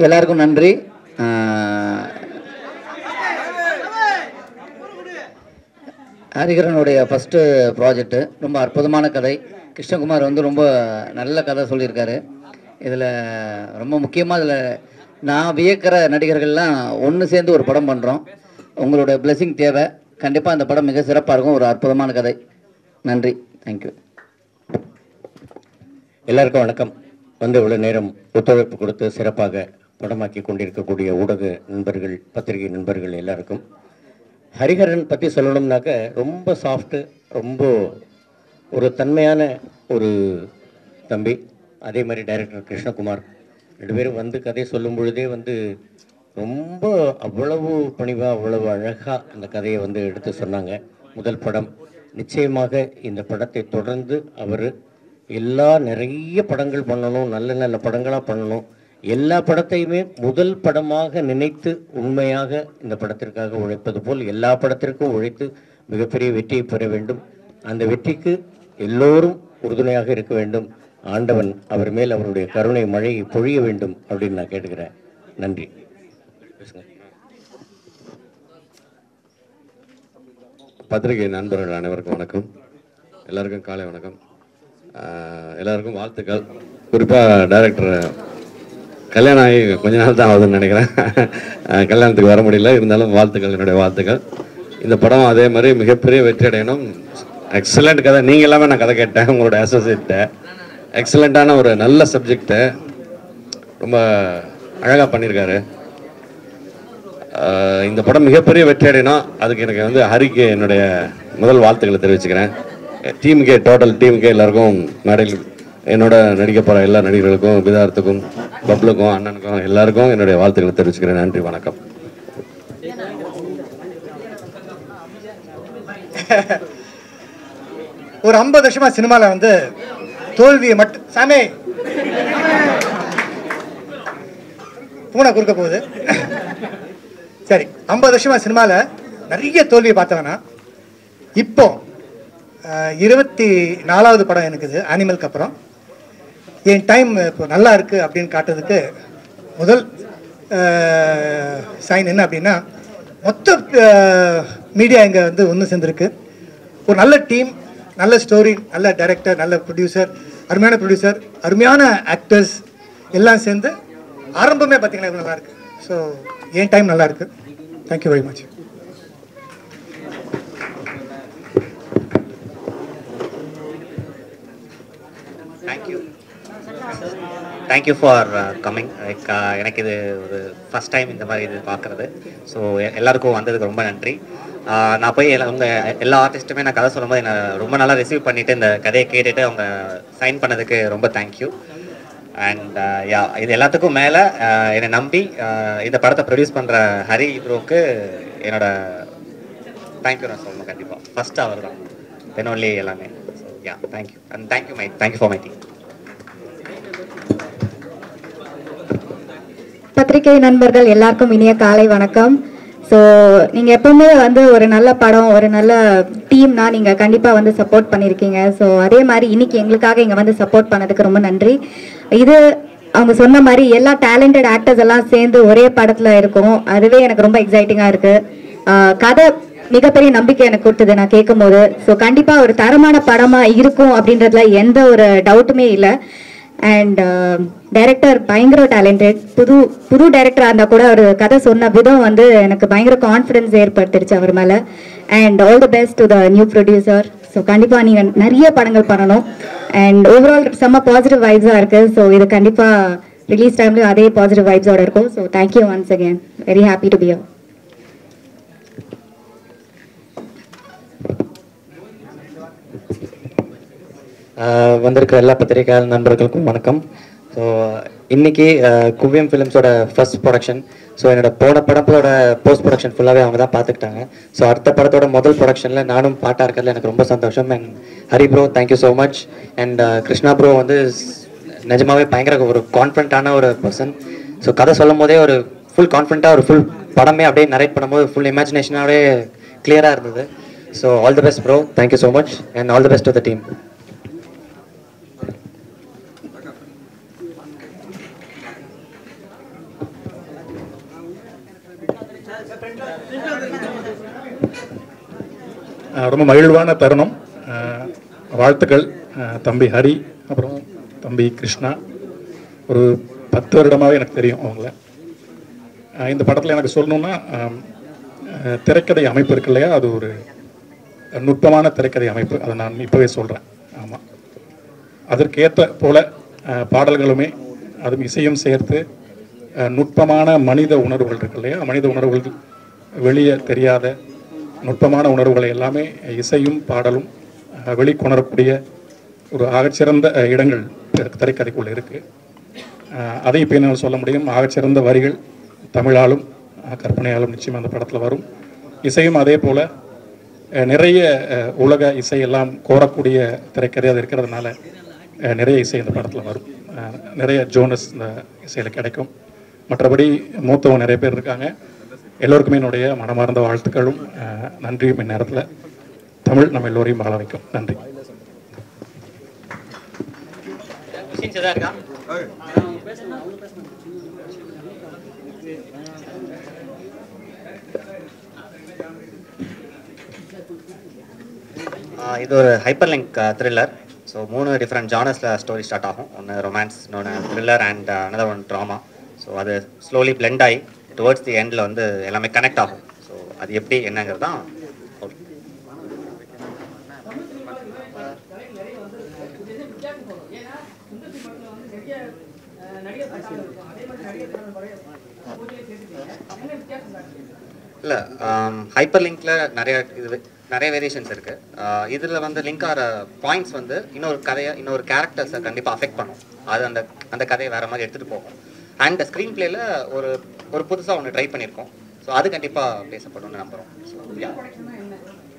எல்லாருக்கும் நன்றி. ஹரிஹரனுடைய first project ரொம்ப அற்புதமான கதை. கிருஷ்ணகுமார் வந்து ரொம்ப நல்ல கதை சொல்லியிருக்காரு. இதில் ரொம்ப முக்கியமாக இதில் நான் வியக்கிற நடிகர்கள்லாம் ஒன்று சேர்ந்து ஒரு படம் பண்ணுறோம். உங்களோட பிளெஸிங் தேவை. கண்டிப்பாக அந்த படம் மிக சிறப்பாக இருக்கும். ஒரு அற்புதமான கதை. நன்றி. தேங்க்யூ. எல்லாருக்கும் வணக்கம். வந்து இவ்வளோ நேரம் ஒத்துழைப்பு கொடுத்து சிறப்பாக படமாக்கி கொண்டிருக்கக்கூடிய ஊடக நண்பர்கள், பத்திரிகை நண்பர்கள் எல்லாருக்கும். ஹரிஹரன் பற்றி சொல்லணும்னாக்க ரொம்ப சாஃப்ட்டு, ரொம்ப ஒரு தன்மையான ஒரு தம்பி. அதே மாதிரி டைரக்டர் கிருஷ்ணகுமார் 2 பேரும் வந்து கதை சொல்லும் பொழுதே வந்து ரொம்ப அவ்வளவு பணிவாக, அவ்வளவு அழகாக அந்த கதையை வந்து எடுத்து சொன்னாங்க. முதல் படம். நிச்சயமாக இந்த படத்தை தொடர்ந்து அவர் நிறைய படங்கள் பண்ணணும், நல்ல நல்ல படங்களாக பண்ணணும். எல்லா படத்தையுமே முதல் படமாக நினைத்து உண்மையாக இந்த படத்திற்காக உழைப்பது போல் எல்லா படத்திற்கும் உழைத்து மிகப்பெரிய வெற்றியை பெற வேண்டும். அந்த வெற்றிக்கு எல்லோரும் உறுதுணையாக இருக்க வேண்டும். ஆண்டவன் அவர் மேல் அவருடைய கருணை மழையை பொழிய வேண்டும் அப்படின்னு நான் கேட்டுக்கிறேன். நன்றி. பத்திரிகை நண்பர்கள் அனைவருக்கும் வணக்கம். எல்லாருக்கும் காலை வணக்கம். எல்லாருக்கும் வாழ்த்துக்கள். குறிப்பாக டைரக்டர் கல்யாணம் ஆகி கொஞ்ச நாள் தான் ஆகுதுன்னு நினைக்கிறேன். கல்யாணத்துக்கு வர முடியல, இருந்தாலும் வாழ்த்துக்கள், என்னுடைய வாழ்த்துக்கள். இந்த படம் அதே மாதிரி மிகப்பெரிய வெற்றி அடையணும். எக்ஸலண்ட் கதை. நீங்கள் எல்லாமே நான் கதை கேட்டேன், உங்களோட அசோசியேட்டை. எக்ஸலண்ட்டான ஒரு நல்ல சப்ஜெக்டை ரொம்ப அழகாக பண்ணியிருக்காரு. இந்த படம் மிகப்பெரிய வெற்றி அடையணும். அதுக்கு எனக்கு வந்து ஹரிக்கு என்னுடைய முதல் வாழ்த்துக்களை தெரிவிச்சுக்கிறேன். டீமுக்கே, டோட்டல் டீமுக்கே, எல்லாருக்கும், மேடையில் என்னோட நடிக்க போகிற எல்லா நடிகர்களுக்கும், விதார்த்துக்கும், பப்ளுக்கும், அண்ணனுக்கும் எல்லாருக்கும் என்னுடைய வாழ்த்துக்களை தெரிவிச்சுக்கிறேன். நன்றி, வணக்கம். ஒரு 50 வருஷமா சினிமாவில் வந்து தோல்வியை மட்டும் சாமே பூனை குறுக்க போகுது. சரி, 50 வருஷமா சினிமாவில் நிறைய தோல்வியை பார்த்தவனா இப்போ 24வது படம் எனக்குது அனிமலுக்கு அப்புறம். என் டைம் இப்போ நல்லா இருக்குது அப்படின்னு காட்டுறதுக்கு முதல் சைன் என்ன அப்படின்னா, மொத்த மீடியா இங்கே வந்து ஒன்று சேர்ந்துருக்கு. ஒரு நல்ல டீம், நல்ல ஸ்டோரி, நல்ல டைரக்டர், நல்ல ப்ரொடியூசர், அருமையான ப்ரொடியூசர், அருமையான ஆக்டர்ஸ் எல்லாம் சேர்ந்து ஆரம்பமே பார்த்தீங்கன்னா நல்லா இருக்குது. ஸோ என் டைம் நல்லா இருக்குது. Thank you very much. Thank you for coming. Like எனக்கு இது ஒரு ஃபஸ்ட் டைம் இந்த மாதிரி இது பார்க்குறது. ஸோ எல்லாருக்கும் வந்ததுக்கு ரொம்ப நன்றி. நான் போய் எல்லா ஆர்டிஸ்ட்டுமே நான் கதை சொல்லும்போது என்னை ரொம்ப நல்லா ரிசீவ் பண்ணிவிட்டு இந்த கதையை கேட்டுட்டு அவங்க சைன் பண்ணதுக்கு ரொம்ப தேங்க்யூ. அண்ட் யா, இது எல்லாத்துக்கும் மேலே என்னை நம்பி இந்த படத்தை ப்ரொடியூஸ் பண்ணுற ஹரி ப்ரோவுக்கு என்னோட தேங்க்யூ நான் சொல்லணும். கண்டிப்பாக ஃபஸ்ட்டு அவர் தான், தென் ஒன்லி எல்லாமே. So yeah, thank you. And thank you for my team. பத்திரிகை நண்பர்கள் எல்லாருக்கும் இனிய காலை வணக்கம். ஸோ நீங்கள் எப்பவுமே வந்து ஒரு நல்ல படம், ஒரு நல்ல டீம்னா நீங்கள் கண்டிப்பாக வந்து சப்போர்ட் பண்ணியிருக்கீங்க. ஸோ அதே மாதிரி இன்னைக்கு எங்களுக்காக இங்கே வந்து சப்போர்ட் பண்ணதுக்கு ரொம்ப நன்றி. இது அவங்க சொன்ன மாதிரி எல்லா டேலண்டட் ஆக்டர்ஸ் எல்லாம் சேர்ந்து ஒரே படத்தில் இருக்கும். அதுவே எனக்கு ரொம்ப எக்ஸைட்டிங்காக இருக்குது. கதை மிகப்பெரிய நம்பிக்கை எனக்கு கொடுத்தது நான் கேட்கும் போது. ஸோ கண்டிப்பாக ஒரு தரமான படமாக இருக்கும் அப்படின்றதுல எந்த ஒரு டவுட்டுமே இல்லை. அண்ட் டைரக்டர் பயங்கர டேலண்டட். புது டைரக்டராக இருந்தால் கூட ஒரு கதை சொன்ன விதம் வந்து எனக்கு பயங்கர கான்ஃபிடன்ஸ் ஏற்படுத்திடுச்சு அவர் மேலே. And all the best to the new producer. So கண்டிப்பாக நீங்கள் நிறைய படங்கள் பண்ணணும். அண்ட் ஓவரால் செம்ம பாசிட்டிவ் வைப்ஸாக இருக்குது. ஸோ இது கண்டிப்பாக ரிலீஸ் டைம்லேயும் அதே பாசிட்டிவ் வைப்ஸோட இருக்கும். So thank you once again. Very happy to be here. வந்திருக்கிற எல்லா பத்திரிகை நண்பர்களுக்கும் வணக்கம். ஸோ இன்னைக்கு குவியம் ஃபிலிம்ஸோட ஃபர்ஸ்ட் ப்ரொடக்ஷன். ஸோ என்னோட போன படத்தோட போஸ்ட் ப்ரொடக்ஷன் ஃபுல்லாகவே அவங்க தான் பார்த்துக்கிட்டாங்க. ஸோ அடுத்த படத்தோட முதல் ப்ரொடக்ஷனில் நானும் பாட்டாக இருக்கிறதுல எனக்கு ரொம்ப சந்தோஷம். And Hari bro, thank you so much. And Krishna bro வந்து நிஜமாவே பயங்கர ஒரு கான்ஃபிடண்ட்டான ஒரு பர்சன். ஸோ கதை சொல்லும் போதே ஒரு ஃபுல் கான்ஃபிடண்ட்டாக ஒரு ஃபுல் படமே அப்படியே நரேட் பண்ணும்போது ஃபுல் இமேஜினேஷனாகவே கிளியராக இருந்தது. So all the best bro, thank you so much. And all the best to the team. ரொம்ப மகிழ்வான தருணம். வாழ்த்துக்கள் தம்பி ஹரி, அப்புறம் தம்பி கிருஷ்ணா. ஒரு 10 வருடமாகவே எனக்கு தெரியும் அவங்கள. இந்த படத்தில் எனக்கு சொல்லணுன்னா, திரைக்கதை அமைப்பு இருக்கு இல்லையா, அது ஒரு நுட்பமான திரைக்கதை அமைப்பு. அதை நான் இப்போவே சொல்கிறேன். ஆமாம், அதற்கேற்ற போல பாடல்களுமே அதுவும் இசையும் சேர்த்து நுட்பமான மனித உணர்வுகள் இருக்கு இல்லையா, மனித உணர்வுகள் வெளியே தெரியாத நுட்பமான உணர்வுகளை எல்லாமே இசையும் பாடலும் வெளிக்கொணரக்கூடிய ஒரு ஆகச்சிறந்த இடங்கள் திரைக்கதைக்குள்ளே இருக்குது. அதை இப்போ என்னால் சொல்ல முடியும். ஆகச்சிறந்த வரிகள் தமிழாலும் கற்பனையாலும் நிச்சயமாக அந்த படத்தில் வரும். இசையும் அதே போல் நிறைய உலக இசையெல்லாம் கோரக்கூடிய திரைக்கதை அது இருக்கிறதுனால நிறைய இசை இந்த படத்தில் வரும். நிறைய ஜோனஸ் இந்த இசையில் கிடைக்கும். மற்றபடி மூத்தவங்க நிறைய பேர் இருக்காங்க. எல்லோருக்குமே என்னுடைய மனமார்ந்த வாழ்த்துக்களும் நன்றியும். இந்நேரத்தில் தமிழ் நம்ம எல்லோரையும் வாழ வைக்கும். நன்றி. இது ஒரு hyper link thriller. So 3 different ஜானர்ஸில் ஸ்டோரி ஸ்டார்ட் ஆகும். ஒன்று ரொமான்ஸ், இன்னொன்று thriller and another one drama. So அது ஸ்லோலி பிளெண்ட் ஆகி டுவர்ட்ஸ் தி எண்டில் வந்து எல்லாமே கனெக்ட் ஆகும். ஸோ அது எப்படி என்னங்கிறது தான். இல்லை, ஹைப்பர் லிங்க்ல நிறைய வேரியேஷன்ஸ் இருக்கு. இதில் வந்து லிங்க் ஆகிற பாயிண்ட்ஸ் வந்து இன்னொரு கதையை, இன்னொரு கேரக்டர்ஸை கண்டிப்பாக அஃபெக்ட் பண்ணும். அது அந்த கதையை வேற மாதிரி எடுத்துகிட்டு போகும். அண்ட் ஸ்க்ரீன் பிளேல ஒரு புதுசாக ஒன்று ட்ரை பண்ணியிருக்கோம். ஸோ அது கண்டிப்பாக பேசப்படும்னு நம்புகிறோம்.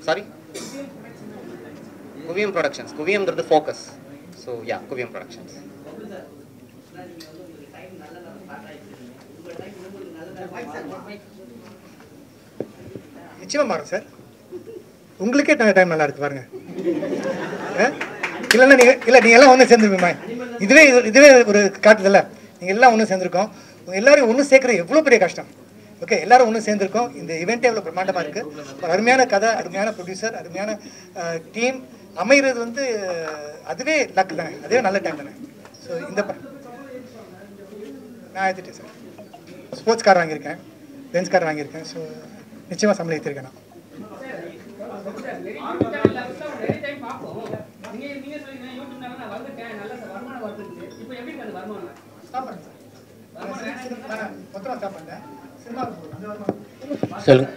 சாரி, குவியம் ப்ரொடக்ஷன்ஸ். குவியம்ங்கிறது ஃபோக்கஸ். ஸோ குவியம் ப்ரொடக்ஷன்ஸ். நிச்சயமா மாறும் சார். உங்களுக்கே டைம் நல்லா இருக்கு பாருங்க. இல்லைன்னா நீங்கள் எல்லாம் ஒன்று சேர்ந்துருப்பீங்க. இதுவே ஒரு காட்டுதில்ல. நீங்கள் எல்லாம் ஒன்று சேர்ந்துருக்கோம். எல்லாரும் ஒன்று சேர்க்குறது எவ்வளோ பெரிய கஷ்டம். ஓகே, எல்லாரும் ஒன்று சேர்ந்துருக்கோம். இந்த ஈவெண்ட்டே எவ்வளோ பிரம்மாண்டமாக இருக்குது. ஒரு அருமையான கதை, அருமையான ப்ரொடியூசர், அருமையான டீம் அமைகிறது வந்து அதுவே லக் தானே, அதுவே நல்ல டைம் தானே. ஸோ இந்த நான் எடுத்துட்டேன் சார். ஸ்போர்ட்ஸ் கார் வாங்கியிருக்கேன், பென்ஸ் கார் வாங்கியிருக்கேன். ஸோ நிச்சயமாக சம்பளம் எடுத்திருக்கேன் நான். சொல்லுங்க.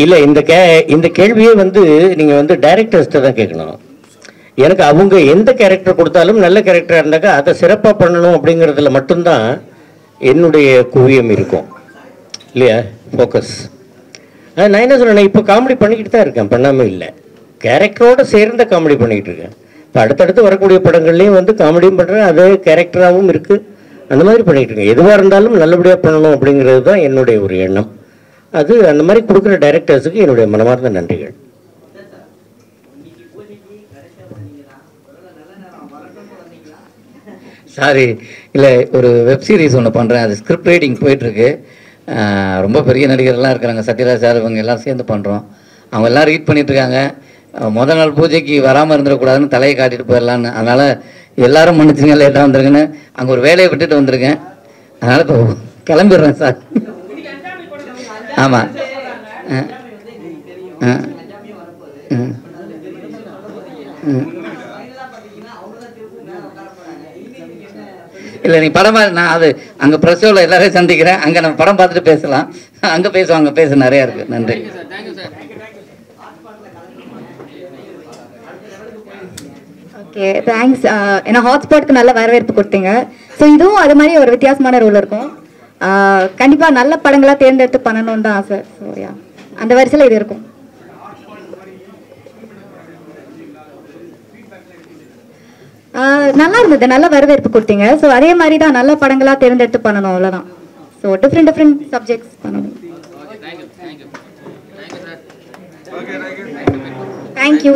இல்லை, இந்த கேள்வியே வந்து நீங்கள் வந்து டைரக்டர்ஸ்ட்டை தான் கேட்கணும். எனக்கு அவங்க எந்த கேரக்டர் கொடுத்தாலும் நல்ல கேரக்டராக இருந்தாக்கா அதை சிறப்பாக பண்ணணும் அப்படிங்கிறதுல மட்டும்தான் என்னுடைய குவியம் இருக்கும் இல்லையா, ஃபோக்கஸ். நான் என்ன சொல்கிறேன், இப்போ காமெடி பண்ணிக்கிட்டு தான் இருக்கேன், பண்ணாமல் இல்லை. கேரக்டரோடு சேர்ந்த காமெடி பண்ணிக்கிட்டு இருக்கேன். இப்போ அடுத்தடுத்து வரக்கூடிய படங்கள்லேயும் வந்து காமெடியும் பண்ணுறேன், அதே கேரக்டராகவும் இருக்குது. அந்த மாதிரி பண்ணிக்கிட்டு இருக்கேன். எதுவாக இருந்தாலும் நல்லபடியாக பண்ணணும் அப்படிங்கிறது தான் என்னுடைய ஒரு எண்ணம். அது அந்த மாதிரி கொடுக்குற டைரக்டர்ஸுக்கு என்னுடைய மனமார்ந்த நன்றிகள். சாரி, இல்லை, ஒரு வெப் சீரிஸ் ஒன்று பண்ணுறேன். அது ஸ்கிரிப்ட் ரைட்டிங் போயிட்டுருக்கு. ரொம்ப பெரிய நடிகர்லாம் இருக்கிறாங்க, சத்யராஜ் சார், இவங்க எல்லாம் சேர்ந்து பண்ணுறோம். அவங்க எல்லாம் ரீட் பண்ணிகிட்ருக்காங்க. முதல் நாள் பூஜைக்கு வராமல் இருந்துடக்கூடாதுன்னு தலையை காட்டிட்டு போயிடலான்னு. அதனால் எல்லாரும் மன்னிச்சுங்க, லேட்டாக வந்துருங்கன்னு. அங்கே ஒரு வேலையை விட்டுட்டு வந்திருக்கேன். அதனால் இப்போ கிளம்பிடுறேன் சார். ஆமாம். இல்லை, நீ படம் நான் அது அங்கே ப்ரெஸ் ஷோவில் எல்லாரையும் சந்திக்கிறேன். அங்கே நம்ம படம் பார்த்துட்டு பேசலாம். அங்கே பேசுவாங்க, பேச நிறையா இருக்குது. நன்றி. Okay, thanks. ஏன்னா ஹாட்ஸ்பாட்க்கு நல்ல வரவேற்பு கொடுத்தீங்க. ஸோ இதுவும் அது மாதிரி ஒரு வித்தியாசமான ரோல் இருக்கும். கண்டிப்பாக நல்ல படங்களாக தேர்ந்தெடுத்து பண்ணணும்னு தான் ஆசை. ஸோ அந்த வரிசையில் இது இருக்கும். நல்லா இருந்தது, நல்ல வரவேற்பு கொடுத்தீங்க. ஸோ அதே மாதிரி தான் நல்ல படங்களாக தேர்ந்தெடுத்து பண்ணணும், அவ்வளோதான். ஸோ டிஃப்ரெண்ட் சப்ஜெக்ட்ஸ் பண்ணணும். தேங்க்யூ.